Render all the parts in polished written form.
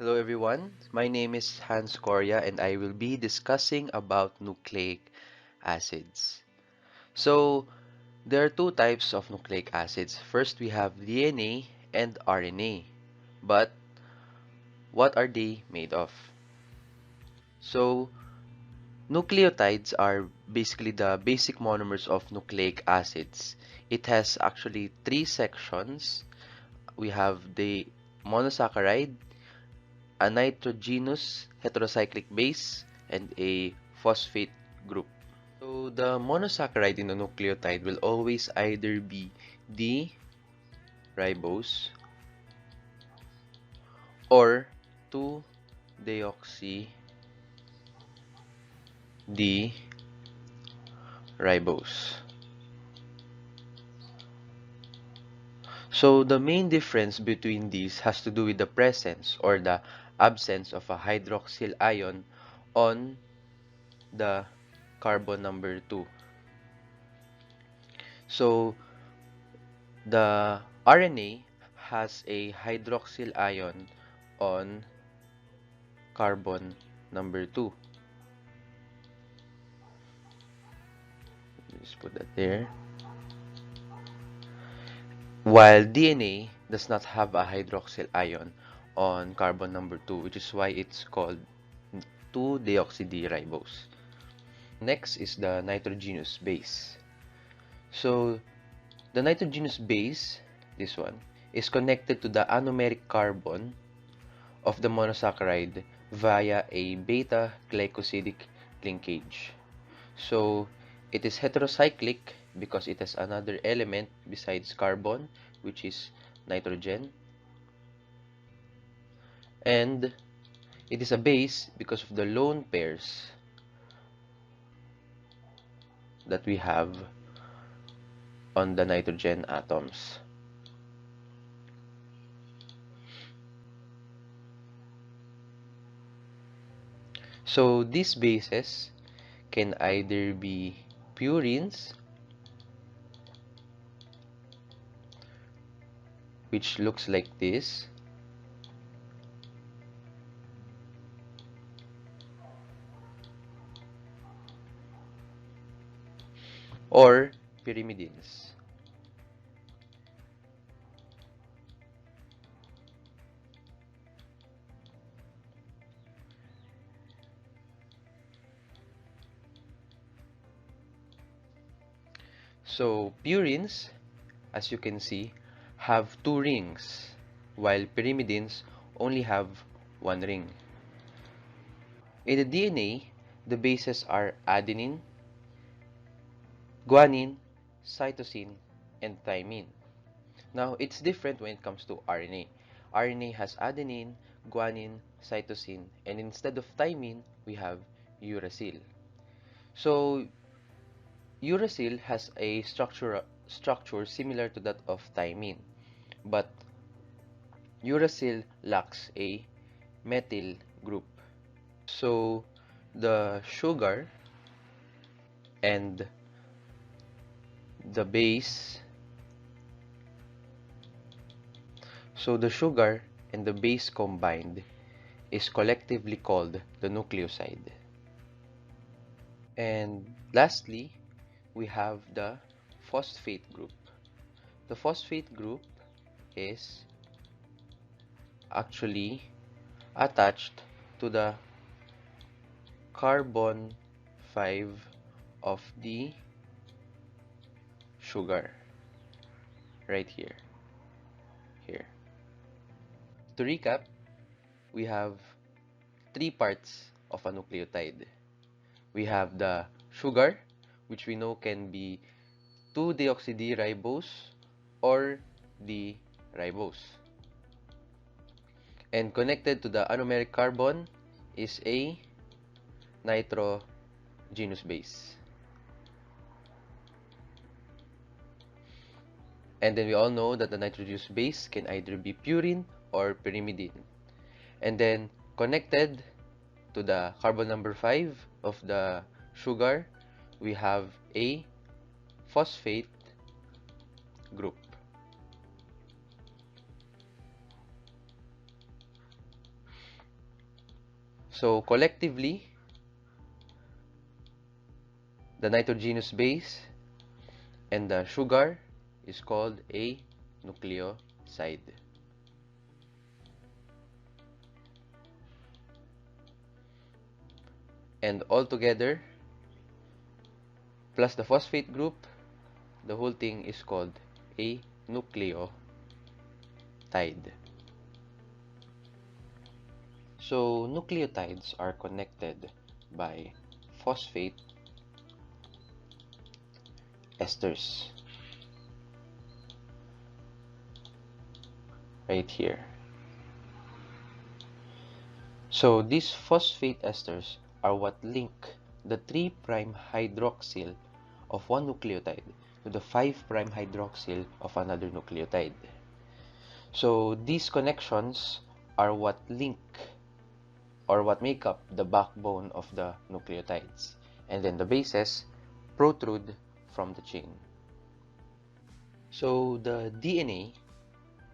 Hello everyone, my name is Coria and I will be discussing about nucleic acids. So, there are two types of nucleic acids. First, we have DNA and RNA. But, what are they made of? So, nucleotides are basically the basic monomers of nucleic acids. It has actually three sections. We have the monosaccharide, a nitrogenous heterocyclic base, and a phosphate group. So the monosaccharide in a nucleotide will always either be D-ribose or 2-deoxy-D-ribose. So the main difference between these has to do with the presence or the absence of a hydroxyl ion on the carbon number 2. So the RNA has a hydroxyl ion on carbon number 2. Just put that there. While DNA does not have a hydroxyl ion on carbon number 2, which is why it's called 2-deoxy-D-ribose. Next is the nitrogenous base. So the nitrogenous base, this one, is connected to the anomeric carbon of the monosaccharide via a beta-glycosidic linkage. So it is heterocyclic because it has another element besides carbon, which is nitrogen. And it is a base because of the lone pairs that we have on the nitrogen atoms. So these bases can either be purines, which looks like this, or pyrimidines. So purines, as you can see, have two rings, while pyrimidines only have one ring. In the DNA, the bases are adenine, guanine, cytosine, and thymine. Now, it's different when it comes to RNA. RNA has adenine, guanine, cytosine, and instead of thymine, we have uracil. So, uracil has a structure similar to that of thymine, but uracil lacks a methyl group. So, the sugar and the base combined is collectively called the nucleoside. And lastly, we have the phosphate group. The phosphate group is actually attached to the carbon 5 of the sugar right here. To recap, we have three parts of a nucleotide. We have the sugar, which we know can be 2-deoxy-D-ribose or D-ribose. And connected to the anomeric carbon is a nitrogenous base. And then we all know that the nitrogenous base can either be purine or pyrimidine. And then connected to the carbon number 5 of the sugar, we have a phosphate group. So collectively, the nitrogenous base and the sugar is called a nucleoside. And all together, plus the phosphate group, the whole thing is called a nucleotide. So nucleotides are connected by phosphate esters right here. So these phosphate esters are what link the 3' hydroxyl of one nucleotide to the 5' hydroxyl of another nucleotide. So these connections are what link or what make up the backbone of the nucleotides. And then the bases protrude from the chain. So the DNA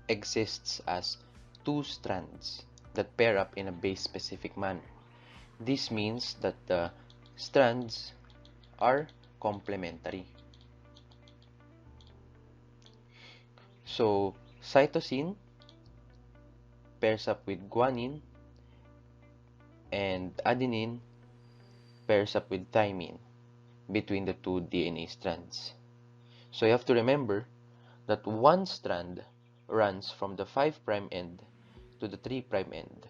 exists as two strands that pair up in a base-specific manner. This means that the strands are complementary. So cytosine pairs up with guanine and adenine pairs up with thymine between the two DNA strands. So you have to remember that one strand runs from the 5' end to the 3' end,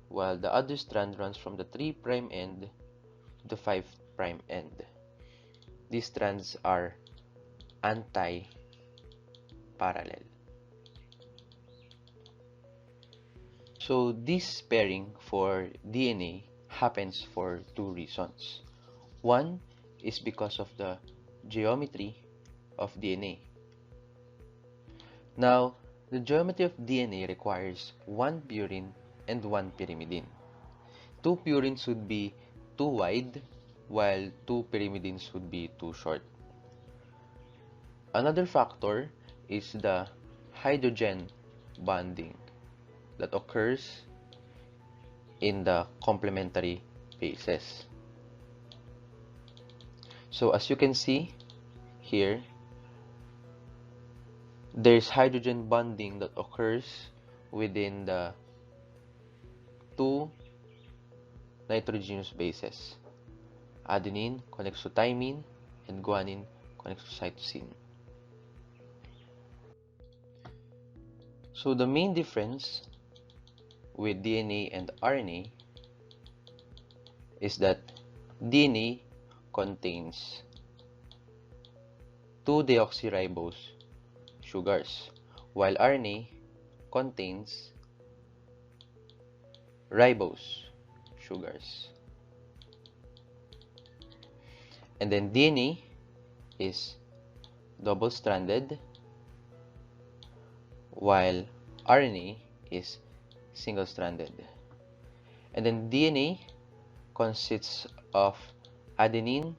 while the other strand runs from the 3' end to the 5' end. These strands are anti-parallel. So this pairing for DNA happens for two reasons. One is because of the geometry of DNA. Now, the geometry of DNA requires one purine and one pyrimidine. Two purines would be too wide, while two pyrimidines would be too short. Another factor is the hydrogen bonding that occurs in the complementary bases. So as you can see here, there is hydrogen bonding that occurs within the two nitrogenous bases. Adenine connects to thymine and guanine connects to cytosine. So the main difference with DNA and RNA is that DNA contains 2-deoxyribose sugars, while RNA contains ribose sugars. And then DNA is double-stranded, while RNA is single-stranded. And then DNA consists of adenine,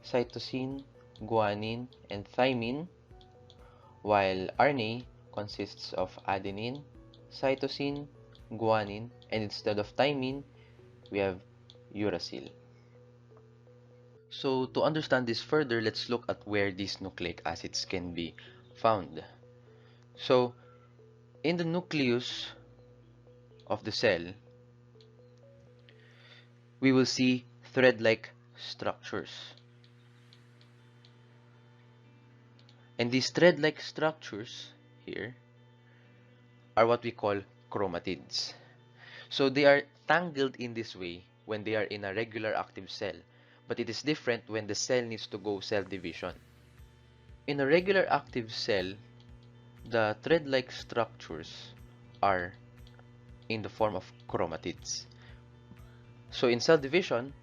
cytosine, guanine, and thymine, while RNA consists of adenine, cytosine, guanine, and instead of thymine, we have uracil. So to understand this further, let's look at where these nucleic acids can be found. So in the nucleus of the cell, we will see thread-like structures. And these thread-like structures here are what we call chromatids. So they are tangled in this way when they are in a regular active cell, but it is different when the cell needs to go cell division. In a regular active cell, the thread-like structures are in the form of chromatids. So in cell division,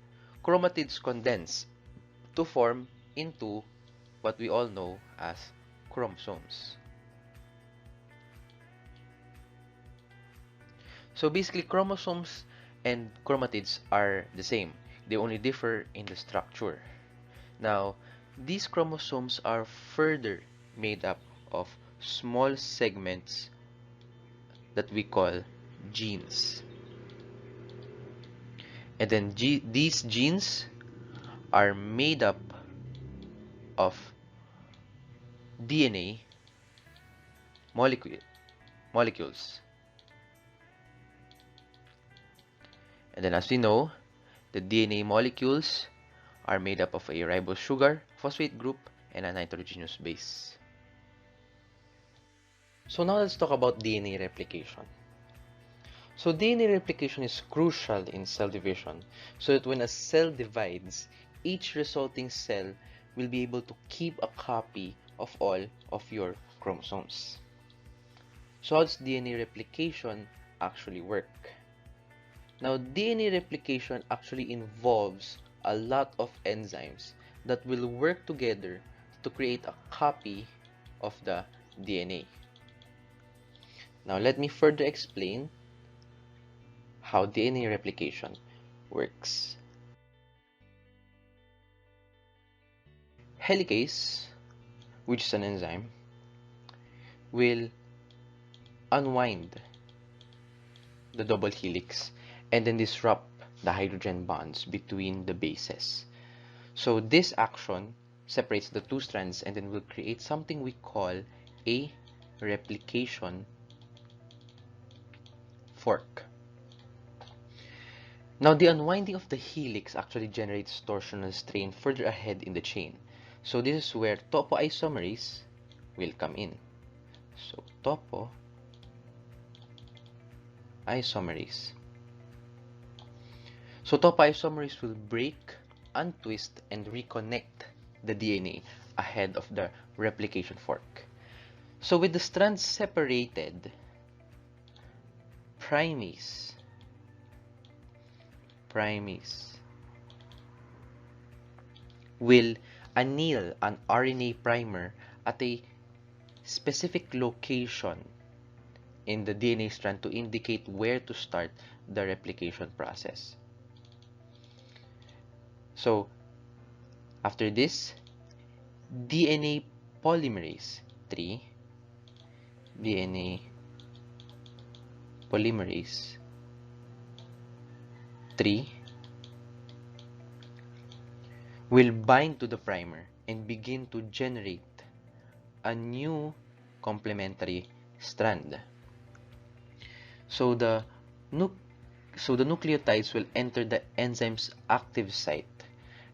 chromatids condense to form into what we all know as chromosomes. So basically, chromosomes and chromatids are the same. They only differ in the structure. Now, these chromosomes are further made up of small segments that we call genes. And then these genes are made up of DNA molecules. And then as we know, the DNA molecules are made up of a ribose sugar, phosphate group, and a nitrogenous base. So now let's talk about DNA replication. So DNA replication is crucial in cell division, so that when a cell divides, each resulting cell will be able to keep a copy of all of your chromosomes. So how does DNA replication actually work? Now, DNA replication actually involves a lot of enzymes that will work together to create a copy of the DNA. Now, let me further explain how DNA replication works. Helicase, which is an enzyme, will unwind the double helix and then disrupt the hydrogen bonds between the bases. So this action separates the two strands and then will create something we call a replication fork. Now the unwinding of the helix actually generates torsional strain further ahead in the chain. So this is where topoisomerase will come in. So topoisomerase. So topoisomerase will break, untwist, and reconnect the DNA ahead of the replication fork. So with the strands separated, primase will anneal an RNA primer at a specific location in the DNA strand to indicate where to start the replication process. So after this, DNA polymerase 3 will bind to the primer and begin to generate a new complementary strand. So the nucleotides will enter the enzyme's active site,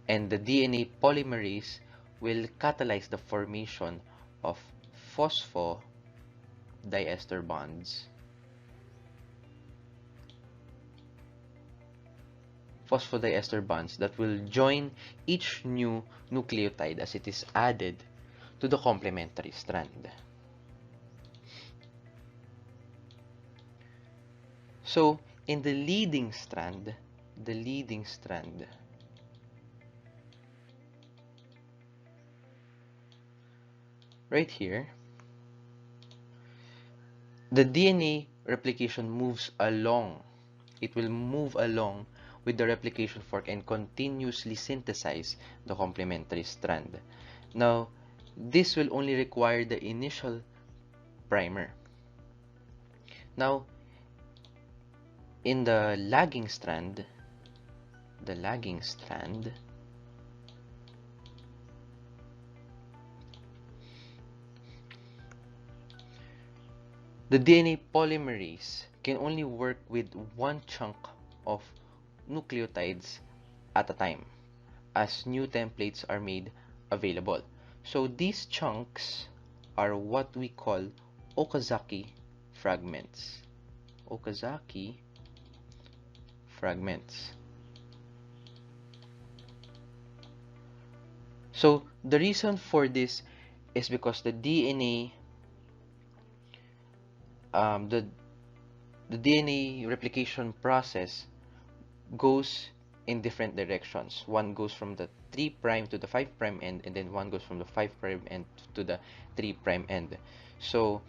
and the DNA polymerase will catalyze the formation of phosphodiester bonds. That will join each new nucleotide as it is added to the complementary strand. So in the leading strand, right here, the DNA replication moves along. It will move along with the replication fork and continuously synthesize the complementary strand. Now, this will only require the initial primer. Now, in the lagging strand, the DNA polymerase can only work with one chunk of nucleotides at a time as new templates are made available. So these chunks are what we call Okazaki fragments. So the reason for this is because the DNA the DNA replication process goes in different directions. One goes from the 3' to the 5' end, and then one goes from the 5' end to the 3' end. So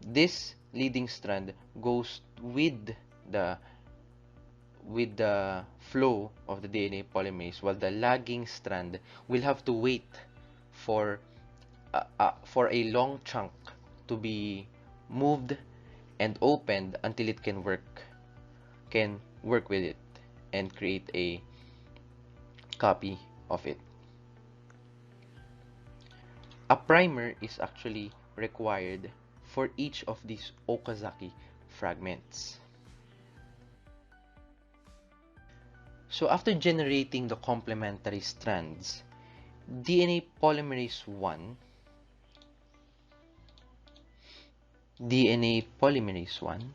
this leading strand goes with the flow of the DNA polymerase, while the lagging strand will have to wait for a long chunk to be moved and opened until it can work with it. and create a copy of it. A primer is actually required for each of these Okazaki fragments. So after generating the complementary strands, DNA polymerase 1 DNA polymerase 1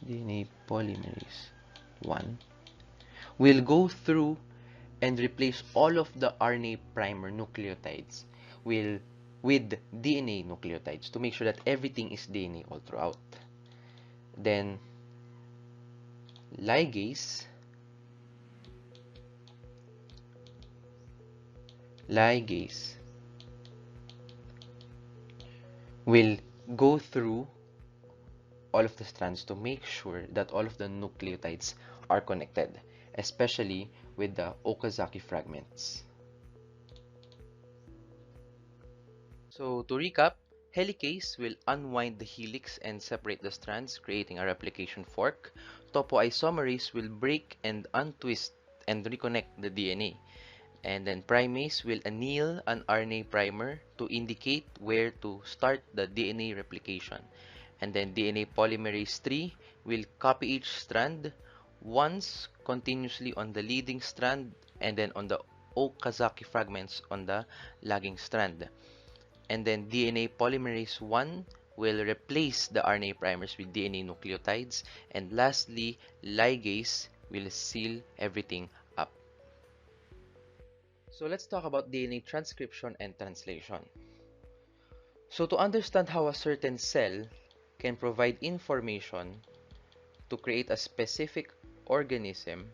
DNA polymerase 1 will go through and replace all of the RNA primer nucleotides with DNA nucleotides to make sure that everything is DNA all throughout. Then ligase will go through all of the strands to make sure that all of the nucleotides are connected, especially with the Okazaki fragments. So to recap, helicase will unwind the helix and separate the strands, creating a replication fork. Topoisomerase will break and untwist and reconnect the DNA. And then primase will anneal an RNA primer to indicate where to start the DNA replication. And then DNA polymerase 3 will copy each strand once continuously on the leading strand and then on the Okazaki fragments on the lagging strand. And then DNA polymerase 1 will replace the RNA primers with DNA nucleotides. And lastly, ligase will seal everything up. So let's talk about DNA transcription and translation. So to understand how a certain cell can provide information to create a specific organism,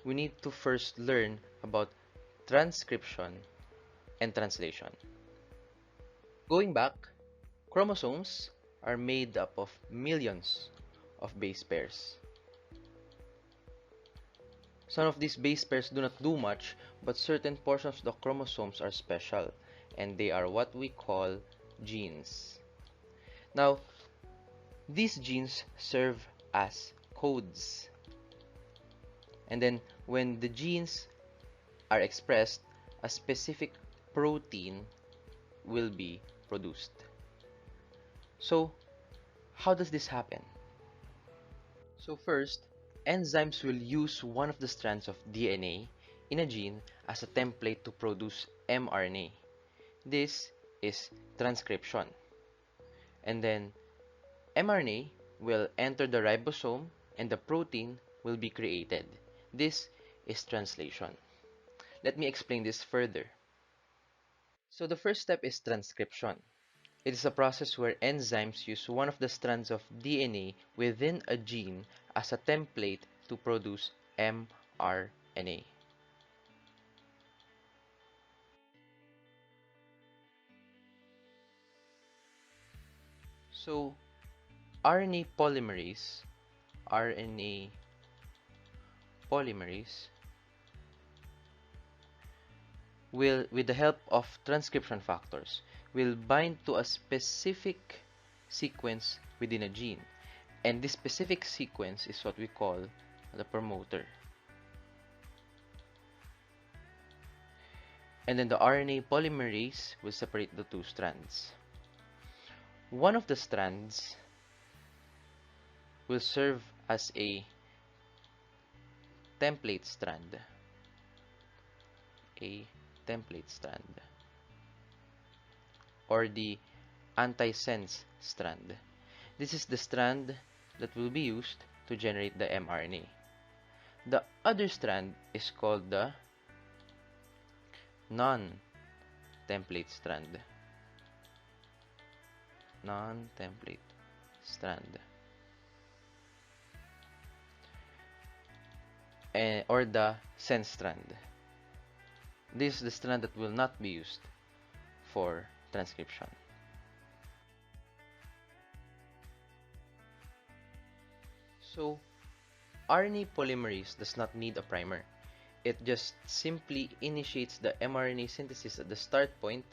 we need to first learn about transcription and translation. Going back, chromosomes are made up of millions of base pairs. Some of these base pairs do not do much, but certain portions of the chromosomes are special, and they are what we call genes. Now, these genes serve as codes. And then, when the genes are expressed, a specific protein will be produced. So, how does this happen? So first, enzymes will use one of the strands of DNA in a gene as a template to produce mRNA. This is transcription. And then mRNA will enter the ribosome and the protein will be created. This is translation. Let me explain this further. So the first step is transcription. It is a process where enzymes use one of the strands of DNA within a gene as a template to produce mRNA. So RNA polymerase will, with the help of transcription factors, will bind to a specific sequence within a gene. And this specific sequence is what we call the promoter. And then the RNA polymerase will separate the two strands. One of the strands will serve as a template strand. Or the antisense strand. This is the strand that will be used to generate the mRNA. The other strand is called the non-template strand. Or the sense strand. This is the strand that will not be used for transcription. So, RNA polymerase does not need a primer. It just simply initiates the mRNA synthesis at the start point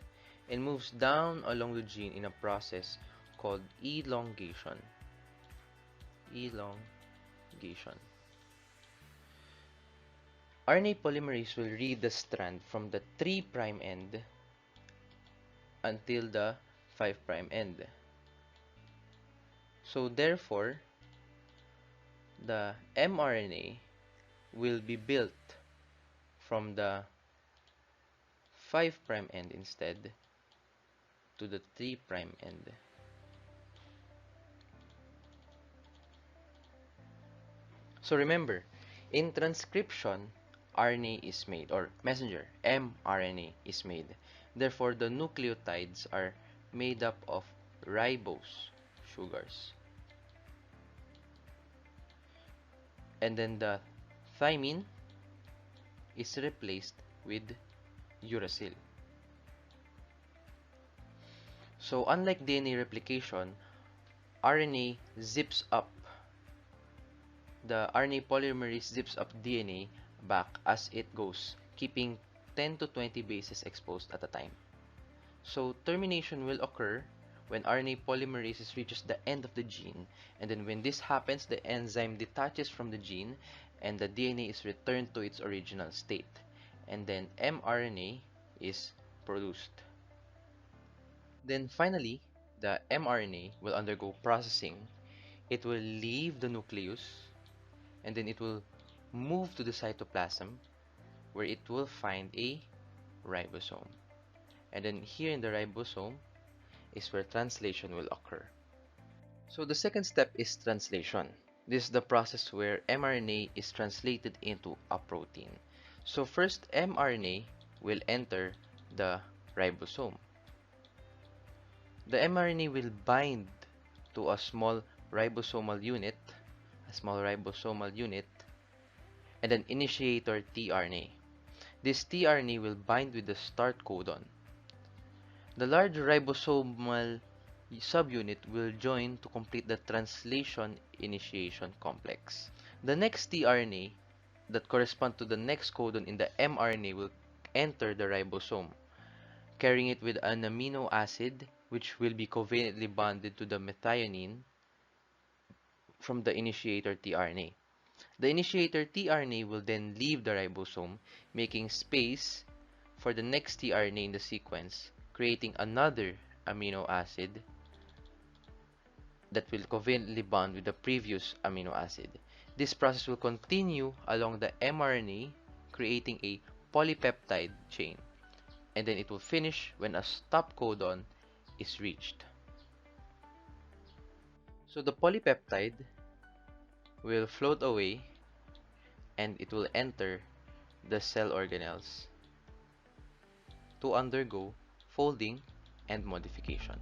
and moves down along the gene in a process called elongation. ligation. RNA polymerase will read the strand from the 3' end until the 5' end. So therefore, the mRNA will be built from the 5' end instead to the 3' end. So remember, in transcription, RNA is made, or messenger, mRNA is made. Therefore, the nucleotides are made up of ribose sugars. And then the thymine is replaced with uracil. So unlike DNA replication, RNA zips up. The RNA polymerase zips up DNA back as it goes, keeping 10 to 20 bases exposed at a time. So termination will occur when RNA polymerase reaches the end of the gene, and then when this happens, the enzyme detaches from the gene and the DNA is returned to its original state, and then mRNA is produced. Then finally, the mRNA will undergo processing. It will leave the nucleus, and then it will move to the cytoplasm, where it will find a ribosome. And then here in the ribosome is where translation will occur. So the second step is translation. This is the process where mRNA is translated into a protein. So first, mRNA will enter the ribosome. The mRNA will bind to a small ribosomal unit, and an initiator tRNA. This tRNA will bind with the start codon. The large ribosomal subunit will join to complete the translation initiation complex. The next tRNA that corresponds to the next codon in the mRNA will enter the ribosome, carrying it with an amino acid which will be covalently bonded to the methionine from the initiator tRNA. The initiator tRNA will then leave the ribosome, making space for the next tRNA in the sequence, creating another amino acid that will covalently bond with the previous amino acid. This process will continue along the mRNA, creating a polypeptide chain, and then it will finish when a stop codon is reached. So the polypeptide will float away and it will enter the cell organelles to undergo folding and modification.